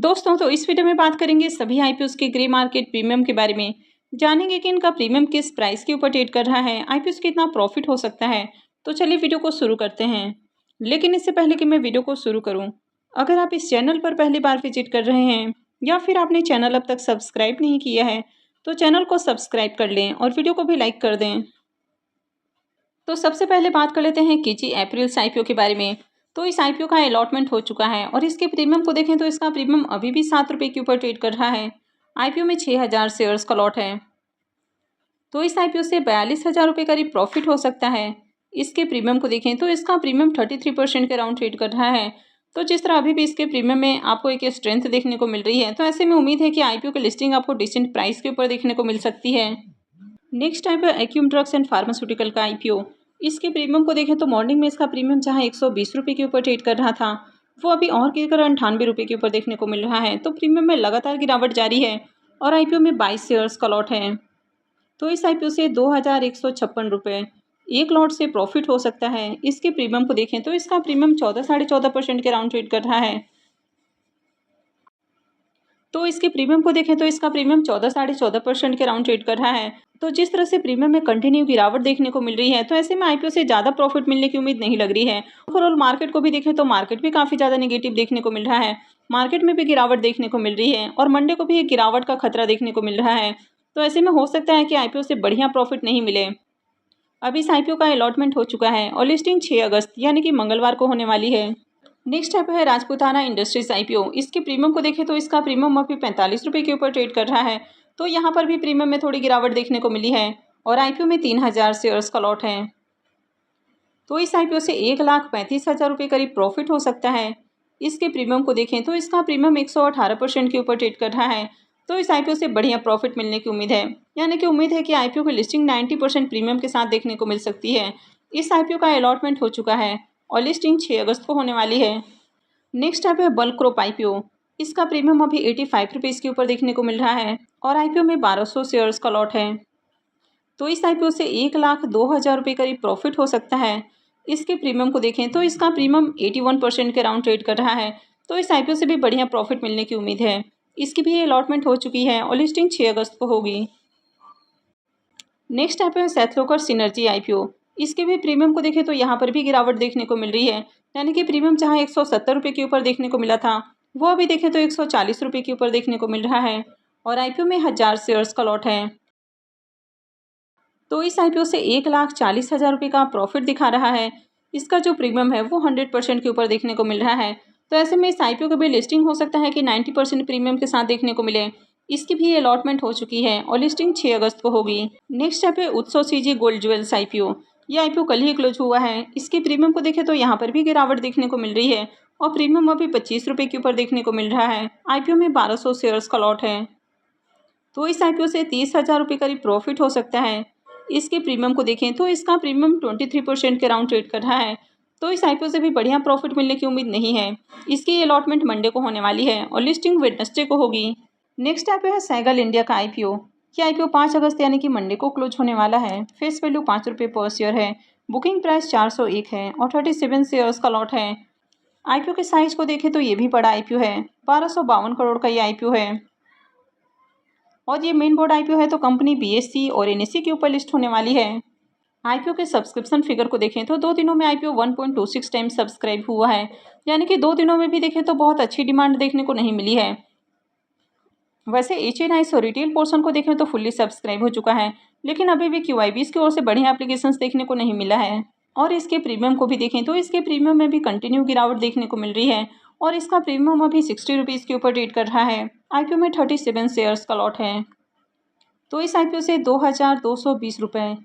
दोस्तों तो इस वीडियो में बात करेंगे सभी आईपीओस के ग्रे मार्केट प्रीमियम के बारे में। जानेंगे कि इनका प्रीमियम किस प्राइस के ऊपर ट्रेड कर रहा है, आईपीओस कितना प्रॉफिट हो सकता है। तो चलिए वीडियो को शुरू करते हैं। लेकिन इससे पहले कि मैं वीडियो को शुरू करूं, अगर आप इस चैनल पर पहली बार विजिट कर रहे हैं या फिर आपने चैनल अब तक सब्सक्राइब नहीं किया है तो चैनल को सब्सक्राइब कर लें और वीडियो को भी लाइक कर दें। तो सबसे पहले बात कर लेते हैं कीची अप्रैल्स आईपीओ के बारे में। तो इस आईपीओ का अलॉटमेंट हो चुका है और इसके प्रीमियम को देखें तो इसका प्रीमियम अभी भी 7 रुपये के ऊपर ट्रेड कर रहा है। आईपीओ में 6,000 शेयर्स का लॉट है। तो इस आईपीओ से 42,000 रुपये करीब प्रॉफिट हो सकता है। इसके प्रीमियम को देखें तो इसका प्रीमियम 33% के अराउंड ट्रेड कर रहा है। तो जिस तरह अभी भी इसके प्रीमियम में आपको एक स्ट्रेंथ देखने को मिल रही है, तो ऐसे में उम्मीद है कि आईपीओ की लिस्टिंग आपको डिसेंट प्राइस के ऊपर देखने को मिल सकती है। नेक्स्ट टाइप है एक्यूम ड्रग्स एंड फार्मास्यूटिकल का आईपीओ। इसके प्रीमियम को देखें तो मॉर्निंग में इसका प्रीमियम जहां 120 रुपये के ऊपर ट्रेड कर रहा था, वो अभी और गिरकर 98 रुपये के ऊपर देखने को मिल रहा है। तो प्रीमियम में लगातार गिरावट जारी है और आईपीओ में 22 शेयर्स का लॉट है। तो इस आईपीओ से 2,156 रुपये एक लॉट से प्रॉफिट हो सकता है। इसके प्रीमियम को देखें तो इसका प्रीमियम 14-14.5% के राउंड ट्रेड कर रहा है। तो इसके प्रीमियम को देखें तो इसका प्रीमियम 14-14.5% के राउंड ट्रेड कर रहा है। तो जिस तरह से प्रीमियम में कंटिन्यू गिरावट देखने को मिल रही है, तो ऐसे में आईपीओ से ज़्यादा प्रॉफिट मिलने की उम्मीद नहीं लग रही है। ओवरऑल मार्केट को भी देखें तो मार्केट भी काफ़ी ज़्यादा नेगेटिव देखने को मिल रहा है। मार्केट में भी गिरावट देखने को मिल रही है और मंडे को भी एक गिरावट का खतरा देखने को मिल रहा है। तो ऐसे में हो सकता है कि आईपीओ से बढ़िया प्रॉफिट नहीं मिले। अब इस आईपीओ का अलॉटमेंट हो चुका है और लिस्टिंग 6 अगस्त यानी कि मंगलवार को होने वाली है। नेक्स्ट ऐप है राजपूताना इंडस्ट्रीज आईपीओ। इसके प्रीमियम को देखें तो इसका प्रीमियम अभी 45 रुपये के ऊपर ट्रेड कर रहा है। तो यहाँ पर भी प्रीमियम में थोड़ी गिरावट देखने को मिली है और आईपीओ में 3,000 शेयर्स का लॉट है। तो इस आईपीओ से 1,35,000 रुपये करीब प्रॉफिट हो सकता है। इसके प्रीमियम को देखें तो इसका प्रीमियम 118% के ऊपर ट्रेड कर रहा है। तो इस आईपीओ से बढ़िया प्रॉफिट मिलने की उम्मीद है, यानी कि उम्मीद है कि आईपीओ की लिस्टिंग 90% प्रीमियम के साथ देखने को मिल सकती है। इस आईपीओ का अलॉटमेंट हो चुका है और लिस्टिंग 6 अगस्त को होने वाली है। नेक्स्ट ऐप है बल्क क्रॉप आईपीओ। इसका प्रीमियम अभी 85 रुपीज़ के ऊपर देखने को मिल रहा है और आईपीओ में 1200 शेयर्स का लॉट है। तो इस आईपीओ से 1,02,000 रुपये करीब प्रॉफिट हो सकता है। इसके प्रीमियम को देखें तो इसका प्रीमियम 81% के राउंड ट्रेड कर रहा है। तो इस आईपीओ से भी बढ़िया प्रॉफिट मिलने की उम्मीद है। इसकी भी अलॉटमेंट हो चुकी है और लिस्टिंग 6 अगस्त को होगी। नेक्स्ट ऐप है सेथलोकर सिनर्जी आईपीओ। इसके भी प्रीमियम को देखें तो यहाँ पर भी गिरावट देखने को मिल रही है, यानी कि प्रीमियम जहाँ 170 रुपये के ऊपर देखने को मिला था, वो अभी देखें तो 140 रुपये के ऊपर देखने को मिल रहा है और आईपीओ में 1,000 शेयर्स का लॉट है। तो इस आईपीओ से 1,40,000 रुपये का प्रॉफिट दिखा रहा है। इसका जो प्रीमियम है वो 100% के ऊपर देखने को मिल रहा है। तो ऐसे में इस आईपीओ का भी लिस्टिंग हो सकता है कि 90% प्रीमियम के साथ देखने को मिले। इसकी भी अलॉटमेंट हो चुकी है और लिस्टिंग 6 अगस्त को होगी। नेक्स्ट ऐप है उत्सव सीजी गोल्ड ज्वेल्स आईपीओ। ये आईपीओ कल ही क्लोज हुआ है। इसके प्रीमियम को देखें तो यहाँ पर भी गिरावट देखने को मिल रही है और प्रीमियम अभी 25 रुपये के ऊपर देखने को मिल रहा है। आईपीओ में 1200 शेयर्स का लॉट है। तो इस आईपीओ से 30,000 रुपये करीब प्रॉफिट हो सकता है। इसके प्रीमियम को देखें तो इसका प्रीमियम 23% के राउंड ट्रेड कर रहा है। तो इस आईपीओ से भी बढ़िया प्रॉफिट मिलने की उम्मीद नहीं है। इसकी अलॉटमेंट मंडे को होने वाली है और लिस्टिंग वेडनेसडे को होगी। नेक्स्ट ऐप है सैगल इंडिया का आईपीओ। ये आईपीओ 5 अगस्त यानी कि मंडे को क्लोज होने वाला है। फेस वैल्यू 5 रुपये पर शेयर है। बुकिंग प्राइस 401 है और 37 शेयर्स का लॉट है। आईपीओ के साइज को देखें तो ये भी बड़ा आईपीओ है। 1252 करोड़ का ये आईपीओ है और ये मेन बोर्ड आईपीओ है। तो कंपनी बीएससी और एनएससी के ऊपर लिस्ट होने वाली है। आईपीओ के सब्सक्रिप्शन फिगर को देखें तो 2 दिनों में आईपीओ 1.26 टाइम्स सब्सक्राइब हुआ है, यानी कि 2 दिनों में भी देखें तो बहुत अच्छी डिमांड देखने को नहीं मिली है। वैसे एचएनआईस और रिटेल पोर्शन को देखें तो फुल्ली सब्सक्राइब हो चुका है, लेकिन अभी भी क्यूआईबीस की ओर से बढ़िया एप्लीकेशंस देखने को नहीं मिला है। और इसके प्रीमियम को भी देखें तो इसके प्रीमियम में भी कंटिन्यू गिरावट देखने को मिल रही है और इसका प्रीमियम अभी 60 रुपीज़ के ऊपर ट्रेड कर रहा है। आईपीओ में 37 शेयर्स का लॉट है। तो इस आईपीओ से 2,220 रुपये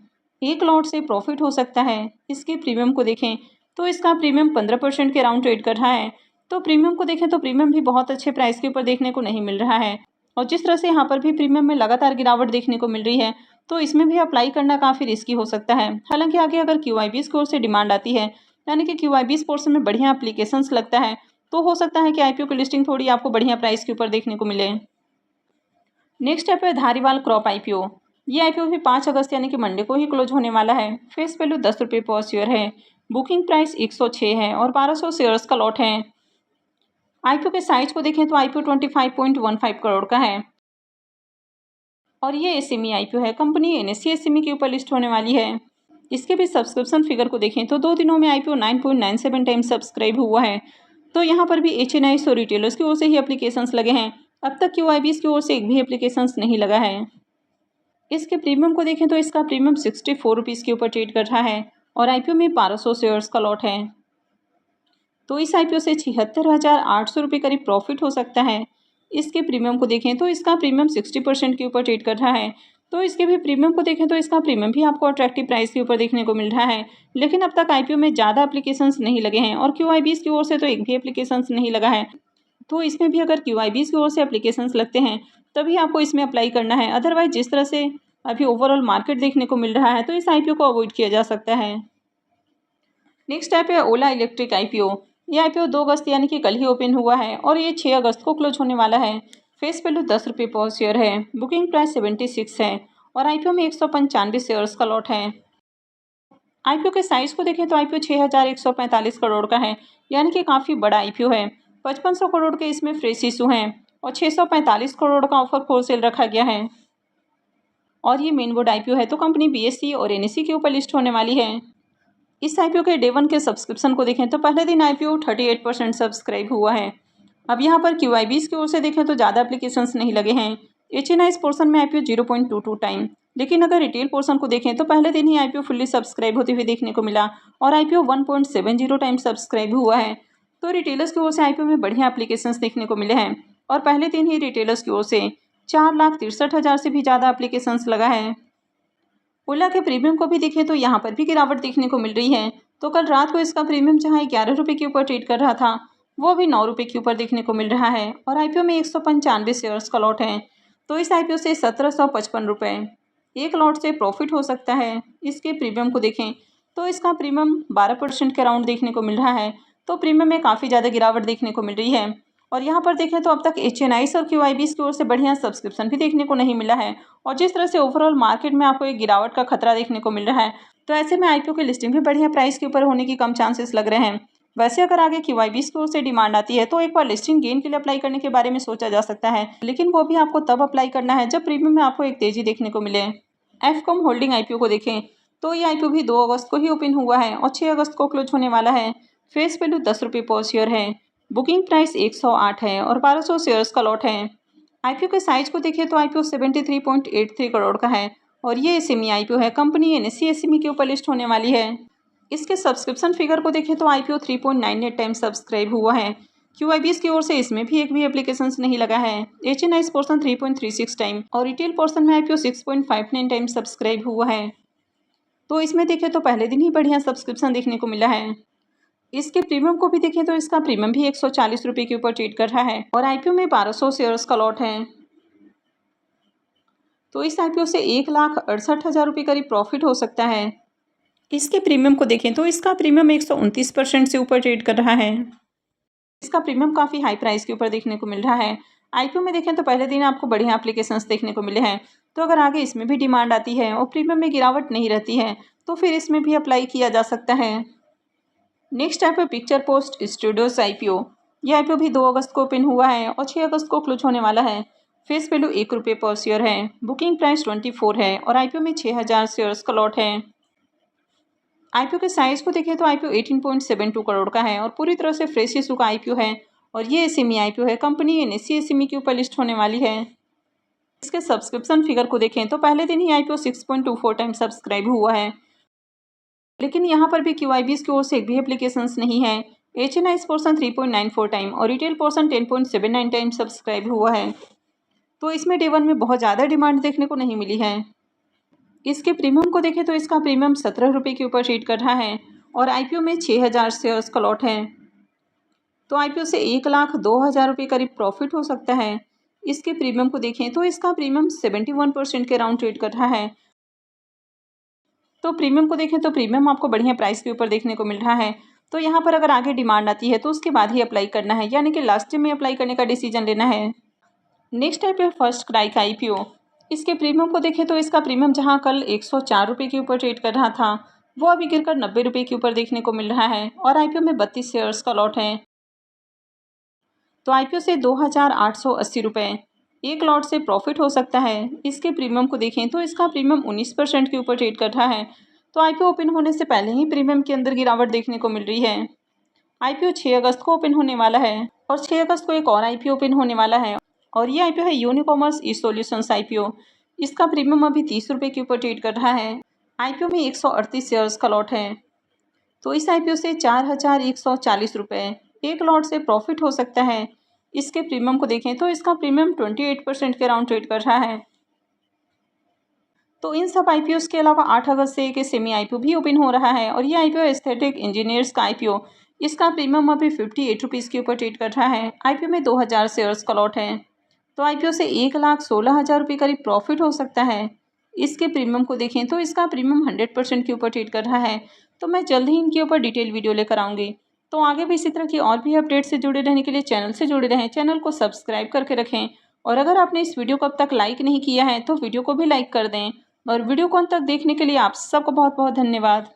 एक लॉट से प्रॉफिट हो सकता है। इसके प्रीमियम को देखें तो इसका प्रीमियम 15% के राउंड ट्रेड कर रहा है। तो प्रीमियम को देखें तो प्रीमियम भी बहुत अच्छे प्राइस के ऊपर देखने को नहीं मिल रहा है और जिस तरह से यहाँ पर भी प्रीमियम में लगातार गिरावट देखने को मिल रही है, तो इसमें भी अप्लाई करना काफ़ी रिस्की हो सकता है। हालांकि आगे अगर क्यूआईबीस की ओर से डिमांड आती है, यानी कि क्यूआईबीस पोर्शन में बढ़िया एप्लीकेशंस लगता है, तो हो सकता है कि आईपीओ की लिस्टिंग थोड़ी आपको बढ़िया प्राइस के ऊपर देखने को मिले। नेक्स्ट ऐप है धारीवाल क्रॉप आईपीओ। ये आईपीओ भी 5 अगस्त यानी कि मंडे को ही क्लोज होने वाला है। फेस वैल्यू 10 रुपये पर शेयर है। बुकिंग प्राइस 106 है और 1200 शेयर्स का लॉट है। आईपीओ के साइज को देखें तो आईपीओ 25.15 करोड़ का है और ये एसएमई आईपीओ है। कंपनी एनएससी एसएमई के ऊपर लिस्ट होने वाली है। इसके भी सब्सक्रिप्शन फिगर को देखें तो 2 दिनों में आईपीओ 9.97 टाइम्स सब्सक्राइब हुआ है। तो यहाँ पर भी एचएनआईस और रिटेलर्स की ओर से ही एप्लीकेशंस लगे हैं। अब तक क्यूआईबीज की ओर से एक भी एप्लीकेशंस नहीं लगा है। इसके प्रीमियम को देखें तो इसका प्रीमियम 64 रुपीज़ के ऊपर ट्रेड कर रहा है और आईपीओ में 1200 शेयर्स का लॉट है। तो इस आईपीओ से 76,800 रुपये करीब प्रॉफिट हो सकता है। इसके प्रीमियम को देखें तो इसका प्रीमियम 60% के ऊपर ट्रेड कर रहा है। तो इसके भी प्रीमियम को देखें तो इसका प्रीमियम भी आपको अट्रैक्टिव प्राइस के ऊपर देखने को मिल रहा है। लेकिन अब तक आईपीओ में ज़्यादा एप्लीकेशंस नहीं लगे हैं और क्यूआईबीज की ओर से तो एक भी एप्लीकेशंस नहीं लगा है। तो इसमें भी अगर क्यूआईबीज की ओर से एप्लीकेशंस लगते हैं तभी आपको इसमें अप्लाई करना है। अदरवाइज जिस तरह से अभी ओवरऑल मार्केट देखने को मिल रहा है तो इस आईपीओ को अवॉइड किया जा सकता है। नेक्स्ट टाइप है ओला इलेक्ट्रिक आईपीओ। ये आईपीओ 2 अगस्त यानी कि कल ही ओपन हुआ है और ये 6 अगस्त को क्लोज होने वाला है। फेस वैल्यू 10 रुपये पर शेयर है। बुकिंग प्राइस 76 है और आईपीओ में 195 शेयर्स का लॉट है। आईपीओ के साइज को देखें तो आईपीओ 6,145 करोड़ का है यानी कि काफ़ी बड़ा आईपीओ है। 5500 करोड़ के इसमें फ्रेश इशू हैं और 645 करोड़ का ऑफर फॉर सेल रखा गया है और ये मेन बोर्ड आईपीओ है। तो कंपनी बीएसई और एनएससी के ऊपर लिस्ट होने वाली है। इस आईपीओ के डे 1 के सब्सक्रिप्शन को देखें तो पहले दिन आईपीओ 38% सब्सक्राइब हुआ है। अब यहाँ पर क्यूआईबीज की ओर से देखें तो ज़्यादा एप्लीकेशंस नहीं लगे हैं। एचएनआईस पोर्सन में आईपीओ 0.22 टाइम, लेकिन अगर रिटेल पोर्सन को देखें तो पहले दिन ही आईपीओ फुल्ली सब्सक्राइब होते हुए देखने को मिला और आईपीओ 1.70 टाइम सब्सक्राइब हुआ है। तो रिटेलर्स की ओर से आईपीओ में बढ़िया एप्लीकेशंस देखने को मिले हैं और पहले दिन ही रिटेलर्स की ओर से 4,63,000 से भी ज़्यादा एप्लीकेशंस लगा है। ओला के प्रीमियम को भी देखें तो यहाँ पर भी गिरावट देखने को मिल रही है। तो कल रात को इसका प्रीमियम जहाँ 11 रुपये के ऊपर ट्रेड कर रहा था वो भी 9 रुपये के ऊपर देखने को मिल रहा है और आईपीओ में 195 शेयर्स का लॉट है। तो इस आईपीओ से 1755 रुपये एक लॉट से प्रॉफिट हो सकता है। इसके प्रीमियम को देखें तो इसका प्रीमियम 12% के अराउंड देखने को मिल रहा है। तो प्रीमियम में काफ़ी ज़्यादा गिरावट देखने को मिल रही है और यहाँ पर देखें तो अब तक एचएनआईस और क्यूआईबीज की ओर से बढ़िया सब्सक्रिप्शन भी देखने को नहीं मिला है और जिस तरह से ओवरऑल मार्केट में आपको एक गिरावट का खतरा देखने को मिल रहा है तो ऐसे में आईपीओ की लिस्टिंग भी बढ़िया प्राइस के ऊपर होने की कम चांसेस लग रहे हैं। वैसे अगर आगे क्यूआईबीज की ओर से डिमांड आती है तो एक बार लिस्टिंग गेन के लिए अप्लाई करने के बारे में सोचा जा सकता है, लेकिन वो भी आपको तब अप्लाई करना है जब प्रीमियम में आपको एक तेजी देखने को मिले। एफकॉम होल्डिंग आईपीओ को देखें तो ये आईपीओ भी 2 अगस्त को ही ओपन हुआ है और 6 अगस्त को क्लोज होने वाला है। फेस वैल्यू 10 रुपये पर शेयर है। बुकिंग प्राइस 108 है और 1200 शेयर्स का लॉट है। आईपीओ के साइज को देखें तो आईपीओ 73.83 करोड़ का है और ये एसएमई आईपीओ है। कंपनी एनएससी एसएमई के ऊपर लिस्ट होने वाली है। इसके सब्सक्रिप्शन फिगर को देखें तो आईपीओ 3.98 टाइम सब्सक्राइब हुआ है। क्यूआईबीज की ओर से इसमें भी एक भी एप्लीकेशंस नहीं लगा है। एचएनआईस पोर्सन 3.36 टाइम और रिटेल पोर्सन में आईपीओ 6.59 टाइम सब्सक्राइब हुआ है। तो इसमें देखें तो पहले दिन ही बढ़िया सब्सक्रिप्शन देखने को मिला है। इसके प्रीमियम को भी देखें तो इसका प्रीमियम भी 140 रुपये के ऊपर ट्रेड कर रहा है और आईपीओ में 1200 शेयर्स का लॉट है। तो इस आईपीओ से 1,68,000 रुपये करीब प्रॉफिट हो सकता है। इसके प्रीमियम को देखें तो इसका प्रीमियम 129% से ऊपर ट्रेड कर रहा है। इसका प्रीमियम काफ़ी हाई प्राइस के ऊपर देखने को मिल रहा है। आईपीओ में देखें तो पहले दिन आपको बढ़िया एप्लीकेशंस देखने को मिले हैं। तो अगर आगे इसमें भी डिमांड आती है और प्रीमियम में गिरावट नहीं रहती है तो फिर इसमें भी अप्लाई किया जा सकता है। नेक्स्ट ऐप है पिक्चर पोस्ट स्टूडियोज आईपीओ। यह आईपीओ भी 2 अगस्त को ओपन हुआ है और 6 अगस्त को क्लोज होने वाला है। फेस वैल्यू 1 रुपये पर शेयर है। बुकिंग प्राइस 24 है और आईपीओ में 6,000 शेयर्स का लॉट है। आईपीओ के साइज को देखें तो आईपीओ 18.72 करोड़ का है और पूरी तरह से फ्रेश इशू का आईपीओ है और ये एसएमई आईपीओ है। कंपनी एनएससी एसएमई के ऊपर लिस्ट होने वाली है। इसके सब्सक्रिप्शन फिगर को देखें तो पहले दिन ही आईपीओ 6.24 टाइम सब्सक्राइब हुआ है, लेकिन यहाँ पर भी क्यूआईबीज की ओर से एक भी एप्लीकेशंस नहीं है। एचएनआईस पोर्सन 3.94 टाइम और रिटेल पोर्सन 10.79 टाइम सब्सक्राइब हुआ है। तो इसमें डे 1 में बहुत ज़्यादा डिमांड देखने को नहीं मिली है। इसके प्रीमियम को देखें तो इसका प्रीमियम 17 रुपये के ऊपर ट्रेड कर रहा है और आईपीओ में 6,000 शेयर्स का लॉट है। तो आईपीओ से 1,02,000 रुपये करीब प्रॉफिट हो सकता है। इसके प्रीमियम को देखें तो इसका प्रीमियम 71% के अराउंड ट्रेड कर रहा है। तो प्रीमियम को देखें तो प्रीमियम आपको बढ़िया प्राइस के ऊपर देखने को मिल रहा है। तो यहाँ पर अगर आगे डिमांड आती है तो उसके बाद ही अप्लाई करना है, यानी कि लास्ट में अप्लाई करने का डिसीजन लेना है। नेक्स्ट टाइप है फर्स्ट क्राई का आईपीओ। इसके प्रीमियम को देखें तो इसका प्रीमियम जहां कल 104 रुपये के ऊपर ट्रेड कर रहा था वो अभी गिरकर 90 रुपये के ऊपर देखने को मिल रहा है और आईपीओ में 32 शेयर्स का लॉट है। तो IPO से 2,880 रुपये एक लॉट से प्रॉफिट हो सकता है। इसके प्रीमियम को देखें तो इसका प्रीमियम 19% के ऊपर ट्रेड कर रहा है। तो IPO ओपन होने से पहले ही प्रीमियम के अंदर गिरावट देखने को मिल रही है। IPO 6 अगस्त को ओपन होने वाला है और 6 अगस्त को एक और IPO ओपन होने वाला है और ये IPO है यूनिकॉमर्स ई सॉल्यूशंस IPO। इसका प्रीमियम अभी 30 रुपये के ऊपर ट्रेड कर रहा है। IPO में 138 शेयर्स का लॉट है। तो इस IPO से 4,140 रुपये एक लॉट से प्रॉफिट हो सकता है। इसके प्रीमियम को देखें तो इसका प्रीमियम 28% के अराउंड ट्रेड कर रहा है। तो इन सब IPOs के अलावा 8 अगस्त से एक सेमी IPO भी ओपन हो रहा है और ये IPO एस्थेटिक इंजीनियर्स का IPO। इसका प्रीमियम अभी 58 रुपीज़ के ऊपर ट्रेड कर रहा है। IPO में 2000 शेयर्स का लॉट है। तो IPO से 1,16,000 रुपये करीब प्रॉफिट हो सकता है। इसके प्रीमियम को देखें तो इसका प्रीमियम 100% के ऊपर ट्रेड कर रहा है। तो मैं जल्द ही इनके ऊपर डिटेल वीडियो लेकर आऊँगी। तो आगे भी इसी तरह की और भी अपडेट से जुड़े रहने के लिए चैनल से जुड़े रहें, चैनल को सब्सक्राइब करके रखें। और अगर आपने इस वीडियो को अब तक लाइक नहीं किया है तो वीडियो को भी लाइक कर दें। और वीडियो को अंत तक देखने के लिए आप सबको बहुत बहुत धन्यवाद।